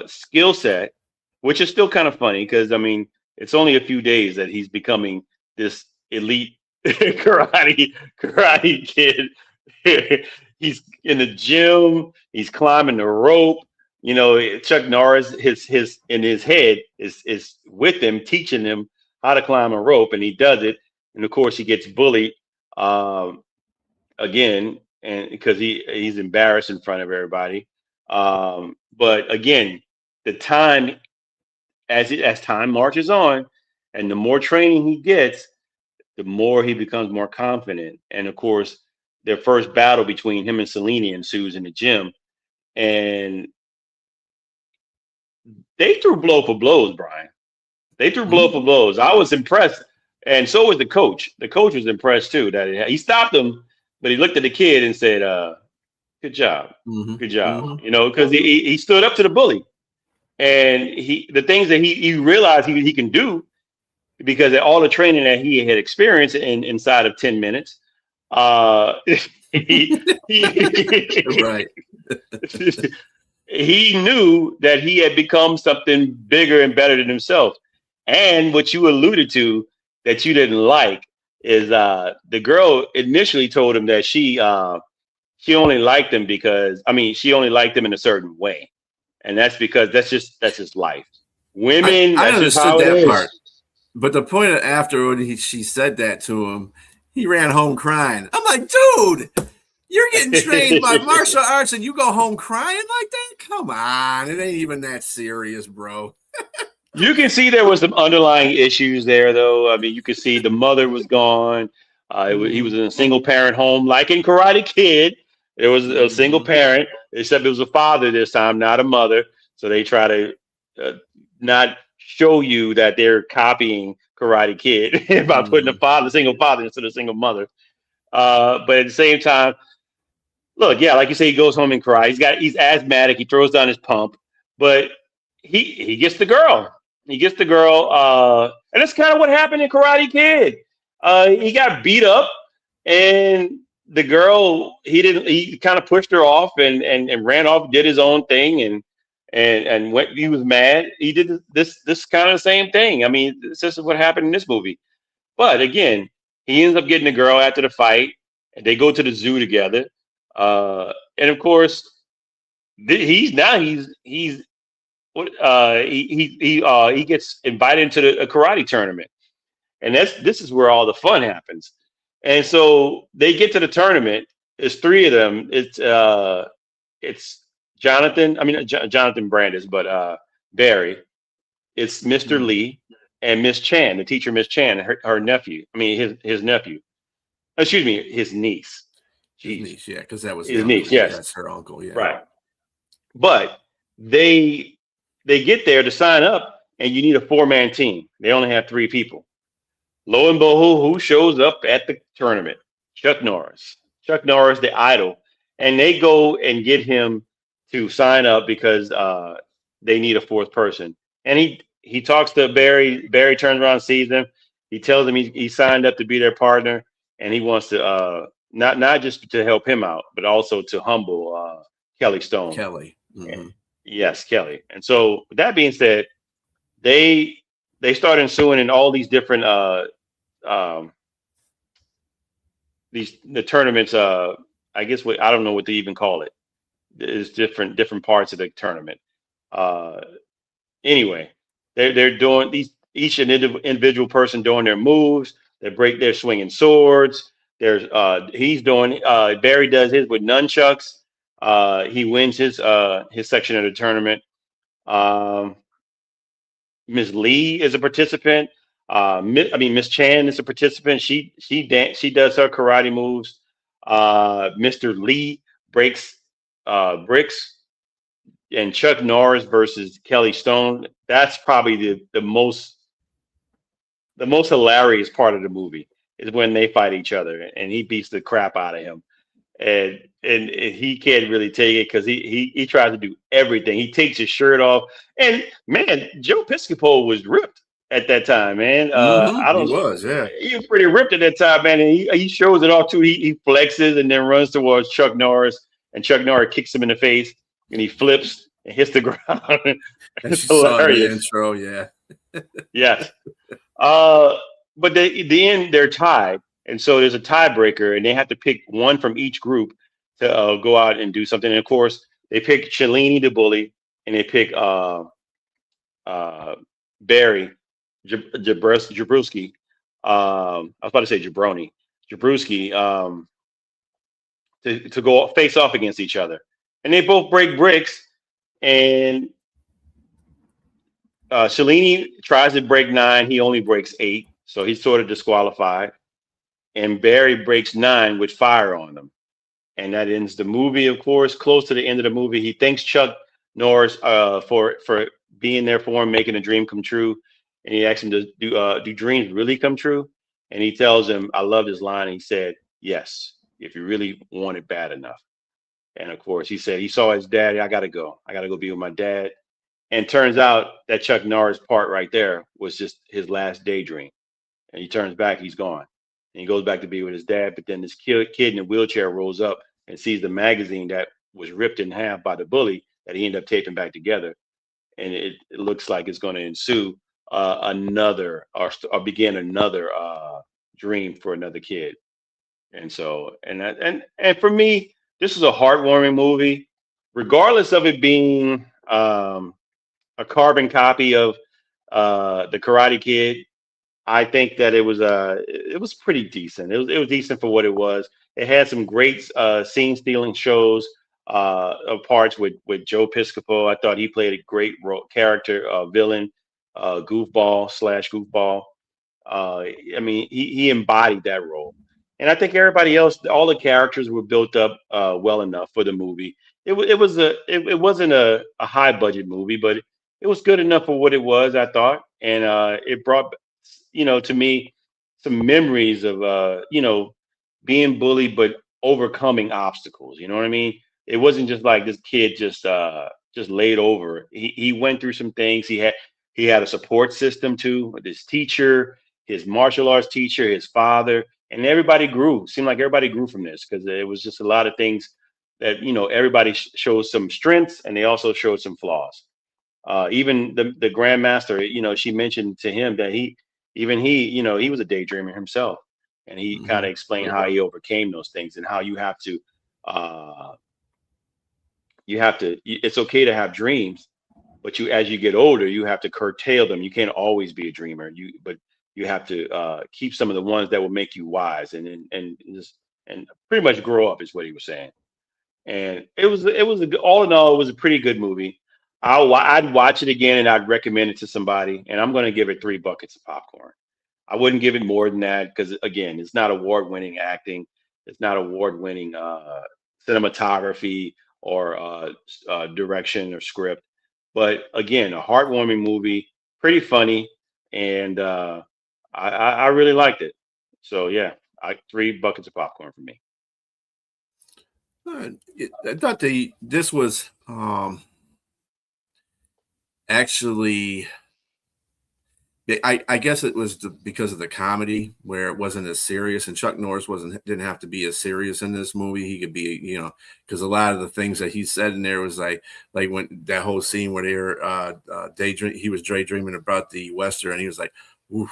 skill set, which is still kind of funny because it's only a few days that he's becoming this elite karate kid. He's in the gym. He's climbing the rope. Chuck Norris, his in his head is with him, teaching him how to climb a rope, and he does it. And of course, he gets bullied again, and because he's embarrassed in front of everybody. But again, the time as time marches on, and the more training he gets, the more he becomes more confident. And of course, their first battle between him and Selene ensues in the gym, and they threw blow for blows, Brian. They threw blow for blows. I was impressed, and so was the coach. The coach was impressed too. That he stopped him, but he looked at the kid and said, "Good job, good job." Because he stood up to the bully, and the things that he realized he can do because of all the training that he had experienced inside of 10 minutes. He right. He knew that he had become something bigger and better than himself. And what you alluded to that you didn't like is the girl initially told him that she only liked him because she only liked him in a certain way, and that's because that's just life. Women, I that's just understood how that it is. part, but the point after when she said that to him, he ran home crying. I'm like, dude, you're getting trained by martial arts and you go home crying like that? Come on, it ain't even that serious, bro. You can see there was some underlying issues there, though. You could see the mother was gone. He was in a single parent home, like in Karate Kid. There was a single parent, except it was a father this time, not a mother. So they try to not show you that they're copying Karate Kid by putting a single father instead of single mother. But at the same time, look, yeah, like you say, he goes home and cries. He's asthmatic. He throws down his pump, but he gets the girl. He gets the girl, and that's kind of what happened in Karate Kid. He got beat up, and the girl he kind of pushed her off and ran off, did his own thing, and when he was mad, he did this kind of the same thing. This is what happened in this movie. But again, he ends up getting the girl after the fight, and they go to the zoo together. And of course, he gets invited into a karate tournament, and this is where all the fun happens. And so they get to the tournament. There's three of them. It's Jonathan. Jonathan Brandis, but Barry. It's Mr. Lee and Miss Chan, the teacher, Miss Chan, her nephew. His nephew. Excuse me, his niece. His niece, yeah, because that was his niece. Yes, that's her uncle. Yeah, right. But they get there to sign up, and you need a 4-man team. They only have 3 people. Lo and behold, who shows up at the tournament? Chuck Norris. Chuck Norris, the idol, and they go and get him to sign up because they need a 4th person. And he talks to Barry. Barry turns around and sees him. He tells him he signed up to be their partner, and he wants to not just to help him out, but also to humble Kelly Stone. Kelly. Mm-hmm. Yes, Kelly. And so with that being said, they start ensuing in all these different the tournaments. I guess I don't know what to even call it. There's different parts of the tournament. Anyway, they're doing each individual person doing their moves. They're swinging swords. He's doing Barry does his with nunchucks. He wins his section of the tournament. Miss Lee is a participant. Miss Chan is a participant. She does her karate moves. Mr. Lee breaks bricks, and Chuck Norris versus Kelly Stone. That's probably the most hilarious part of the movie is when they fight each other and he beats the crap out of him. And he can't really take it because he tries to do everything. He takes his shirt off, and man, Joe Piscopo was ripped at that time, man. I He don't, was, yeah. he was pretty ripped at that time, man. And he shows it off too. He flexes and then runs towards Chuck Norris, and Chuck Norris kicks him in the face, and he flips and hits the ground. As It's you saw in the hilarious. intro, yeah. Yes. Uh, but the end they're tied, and so there's a tiebreaker, and they have to pick one from each group to go out and do something. And of course, they pick Shalini the bully, and they pick uh, Barry Jabrowski. I was about to say Jabroni, Jabrowski, to go face off against each other, and they both break bricks, and Shalini tries to break 9. He only breaks 8, so he's sort of disqualified. And Barry breaks 9 with fire on him, and that ends the movie. Of course, close to the end of the movie, he thanks Chuck Norris for being there for him, making a dream come true, and he asks him to do dreams really come true? And he tells him, I love this line. He said, "Yes, if you really want it bad enough." And of course, he said he saw his daddy. I gotta go. I gotta go be with my dad. And turns out that Chuck Norris part right there was just his last daydream. And he turns back, he's gone. And he goes back to be with his dad. But then this kid in a wheelchair rolls up and sees the magazine that was ripped in half by the bully that he ended up taping back together. And it looks like it's going to ensue another or begin another dream for another kid. And so, and for me, this is a heartwarming movie, regardless of it being a carbon copy of the Karate Kid. I think that it was pretty decent. It was decent for what it was. It had some great scene stealing shows of parts with Joe Piscopo. I thought he played a great character, villain, goofball slash goofball. I mean, he embodied that role, and I think everybody else, all the characters were built up well enough for the movie. It wasn't a high budget movie, but it was good enough for what it was, I thought, and it brought to me some memories of being bullied but overcoming obstacles. You know what I mean? It wasn't just like this kid just laid over. He went through some things. He had a support system too, with his teacher, his martial arts teacher, his father, and everybody grew. Seemed like everybody grew from this because it was just a lot of things that everybody shows some strengths and they also showed some flaws. Even the grandmaster, she mentioned to him that he was a daydreamer himself, and he kind of explained how he overcame those things and how uh, it's okay to have dreams, but as you get older, you have to curtail them. You can't always be a dreamer. But you have to keep some of the ones that will make you wise and pretty much grow up is what he was saying. And all in all, it was a pretty good movie. I'd watch it again and I'd recommend it to somebody. And I'm going to give it 3 buckets of popcorn. I wouldn't give it more than that because again, it's not award-winning acting. It's not award-winning cinematography or direction or script. But again, a heartwarming movie, pretty funny, and I really liked it. So yeah, 3 buckets of popcorn for me. Uh, I thought this was actually. I guess it was because of the comedy where it wasn't as serious, and Chuck Norris didn't have to be as serious in this movie. He could be, because a lot of the things that he said in there was like when that whole scene where they were he was daydreaming about the Western, and he was like, "Oof,"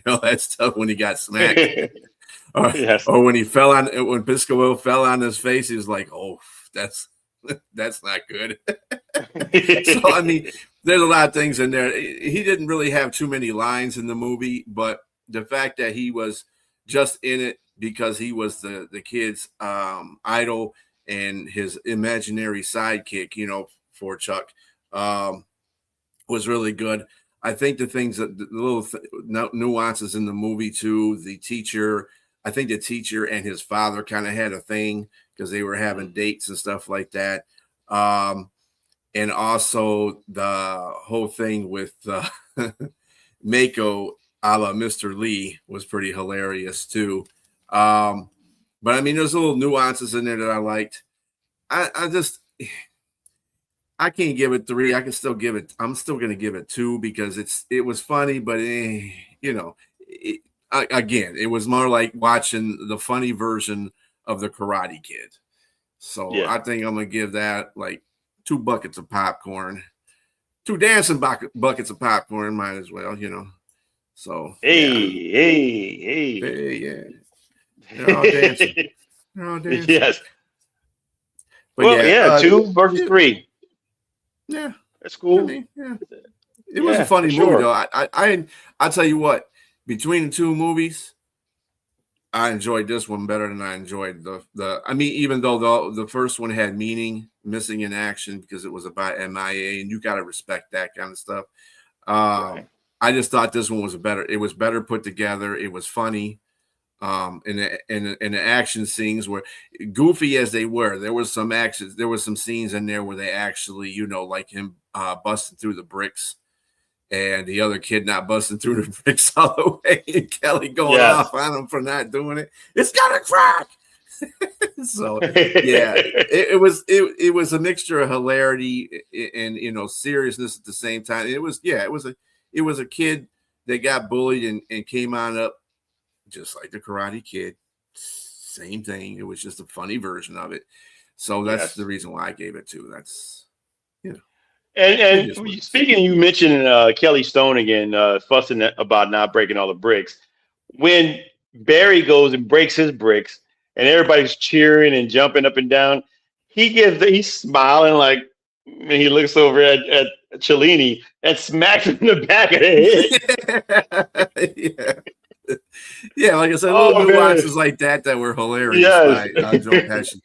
that stuff when he got smacked, Yes. or when Piscopo fell on his face, he was like, "Oh, that's not good." So I mean, there's a lot of things in there. He didn't really have too many lines in the movie, but the fact that he was just in it because he was the kid's idol and his imaginary sidekick, for Chuck, was really good. I think the things that the little nuances in the movie too. The teacher, I think the teacher and his father kind of had a thing because they were having dates and stuff like that. And also the whole thing with Mako a la Mr. Lee was pretty hilarious too. But I mean, there's little nuances in there that I liked. I can't give it 3. I can still give it. I'm still going to give it 2 because it was funny, but again, it was more like watching the funny version of the Karate Kid. So yeah. I think I'm going to give that like 2 buckets of popcorn, 2 dancing buckets of popcorn, might as well, So hey, yeah, they're all dancing. They're all dancing. Yes. But well, 2 versus 3. Yeah, that's cool. I mean, yeah. It was a funny movie, though. I'll tell you what. Between the 2 movies, I enjoyed this one better than I enjoyed the. I mean, even though the first one had meaning, missing in action because it was about MIA, and you got to respect that kind of stuff. Right. I just thought this one was better. It was better put together. It was funny. In the action scenes were goofy as they were. There was some actions. There was some scenes in there where they actually, like him busting through the bricks, and the other kid not busting through the bricks all the way, and Kelly going off on him for not doing it. It's gonna crack. So yeah, it was a mixture of hilarity and seriousness at the same time. It was a kid that got bullied and came on up. Just like the Karate Kid, same thing. It was just a funny version of it. So that's the reason why I gave it 2. That's, And speaking, you mentioned Kelly Stone again, fussing about not breaking all the bricks. When Barry goes and breaks his bricks and everybody's cheering and jumping up and down, he's smiling like, and he looks over at Cellini and smacks him in the back of the head. Yeah. Yeah, like I said, little nuances like that were hilarious. Yes. By Joe Pesci,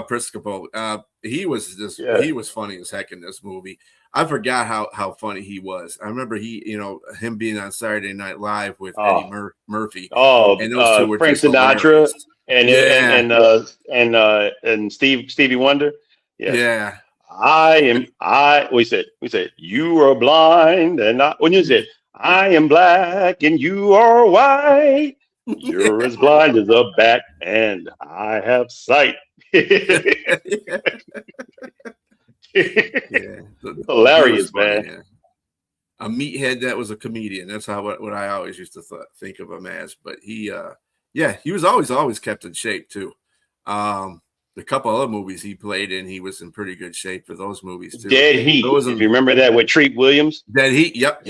Priscopo. He was funny as heck in this movie. I forgot how funny he was. I remember him being on Saturday Night Live with Eddie Murphy. Oh, and those 2 were Frank Sinatra and Stevie Wonder. Yes. Yeah. We said you are blind and not when you said I am black and you are white. You're as blind as a bat and I have sight. Hilarious, man. Yeah. A meathead that was a comedian. That's what I always used to think of him as. But he was always kept in shape too. The couple other movies he played in, he was in pretty good shape for those movies too. Dead Heat. If you remember that with Treat Williams. Dead Heat. Yep.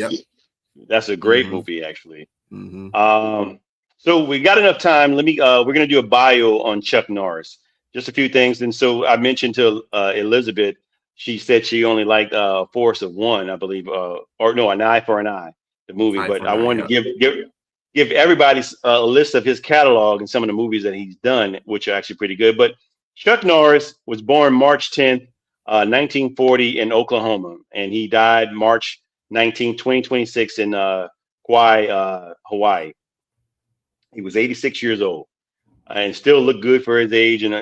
That's a great movie, actually. Mm-hmm. So we got enough time. We're gonna do a bio on Chuck Norris. Just a few things. And so I mentioned to Elizabeth, she said she only liked Force of One, I believe, An Eye for an Eye, the movie. But I wanted to give everybody a list of his catalog and some of the movies that he's done, which are actually pretty good. But Chuck Norris was born March 10th, 1940 in Oklahoma, and he died March 19, 2026 in Kauai, Hawaii. He was 86 years old and still looked good for his age. And,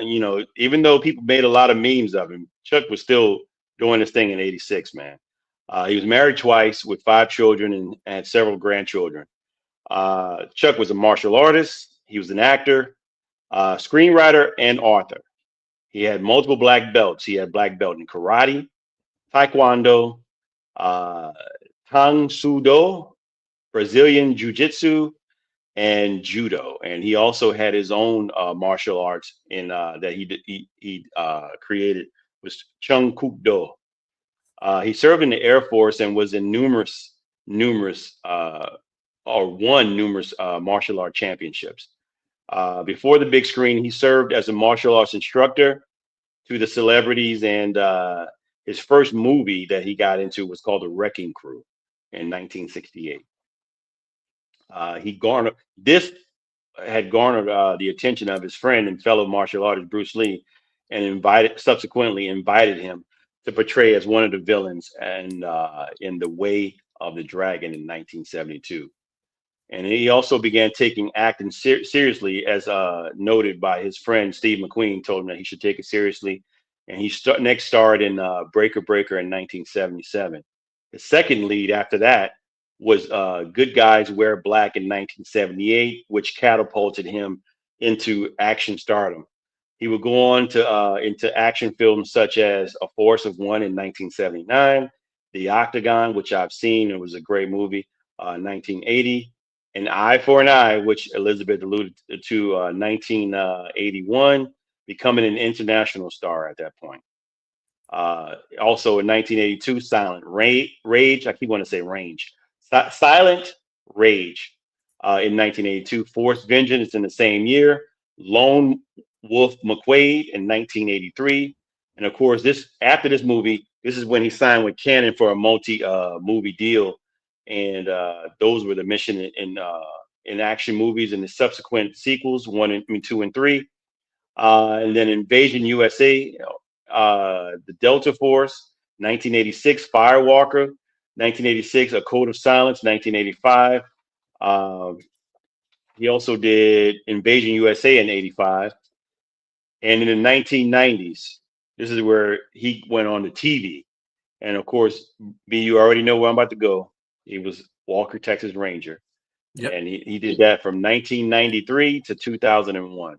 even though people made a lot of memes of him, Chuck was still doing his thing in 86, man. He was married twice with 5 children and had several grandchildren. Chuck was a martial artist. He was an actor, screenwriter, and author. He had multiple black belts. He had black belt in karate, taekwondo, Tang Soo Do, Brazilian Jiu-Jitsu, and judo. And he also had his own martial arts that he created, was Chung Kuk Do. He served in the Air Force and was in won numerous martial art championships. Before the big screen, he served as a martial arts instructor to the celebrities, and his first movie that he got into was called The Wrecking Crew in 1968. This had garnered the attention of his friend and fellow martial artist Bruce Lee, and subsequently invited him to portray as one of the villains and in the Way of the Dragon in 1972. And he also began taking acting seriously, as noted by his friend Steve McQueen, told him that he should take it seriously. And he next starred in Breaker Breaker in 1977. The second lead after that was Good Guys Wear Black in 1978, which catapulted him into action stardom. He would go on to into action films such as A Force of One in 1979, The Octagon, which I've seen, it was a great movie, 1980, An Eye for an Eye, which Elizabeth alluded to, 1981, becoming an international star at that point. Also in 1982, Silent Rage. I keep wanting to say Range. Silent Rage in 1982. Forced Vengeance in the same year. Lone Wolf McQuade in 1983. And of course, this after this movie, this is when he signed with Canon for a multi-movie deal, and those were the Mission in action movies and the subsequent sequels, two, and three. And then Invasion USA, the Delta Force, 1986, Firewalker, 1986, A Code of Silence, 1985. He also did Invasion USA in 85. And in the 1990s, this is where he went on to TV. And of course, you already know where I'm about to go. He was Walker, Texas Ranger. Yep. And he did that from 1993 to 2001.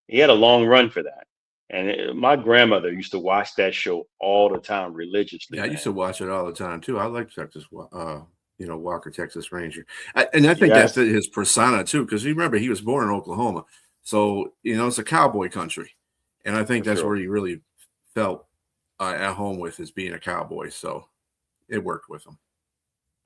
He had a long run for that. And my grandmother used to watch that show all the time religiously. Yeah, I used to watch it all the time too. I like Walker, Texas Ranger. And I think that fit his persona too, because you remember he was born in Oklahoma. So, it's a cowboy country. And I think that's where he really felt at home with, is being a cowboy. So it worked with him.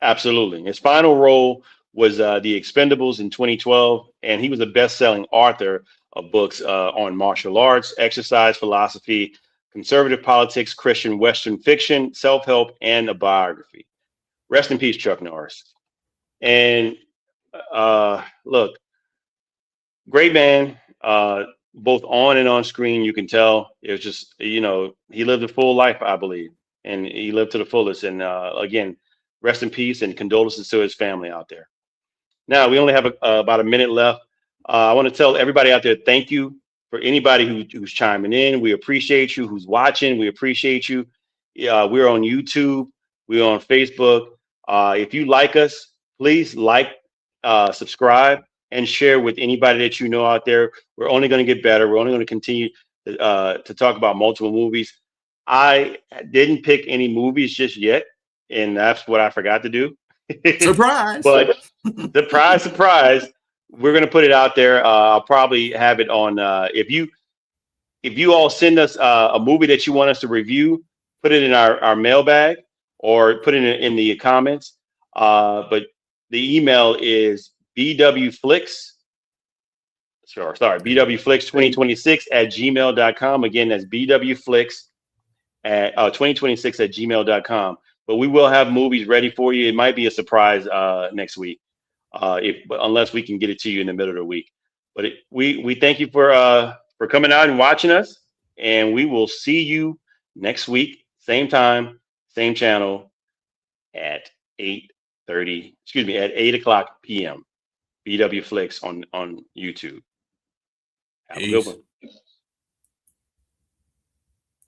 Absolutely. His final role was The Expendables in 2012. And he was a best-selling author of books on martial arts, exercise philosophy, conservative politics, Christian Western fiction, self-help, and a biography. Rest in peace, Chuck Norris. And look, great man, both on and on screen. You can tell it was just, he lived a full life, I believe, and he lived to the fullest. And again, rest in peace and condolences to his family out there. Now, we only have about a minute left. I want to tell everybody out there, thank you for anybody who's chiming in. We appreciate you. Who's watching, we appreciate you. We're on YouTube. We're on Facebook. If you like us, please like, subscribe, and share with anybody that you know out there. We're only going to get better. We're only going to continue to talk about multiple movies. I didn't pick any movies just yet, and that's what I forgot to do. Surprise! But surprise, we're going to put it out there. I'll probably have it on. If you all send us a movie that you want us to review, put it in our mailbag or put it in the comments. But the email is bwflix. bwflix2026@gmail.com. Again, that's bwflix2026@gmail.com. But we will have movies ready for you. It might be a surprise next week, unless we can get it to you in the middle of the week. But we thank you for coming out and watching us, and we will see you next week, same time, same channel, at 8:30. At 8:00 p.m. BW Flix on YouTube. Have a good one.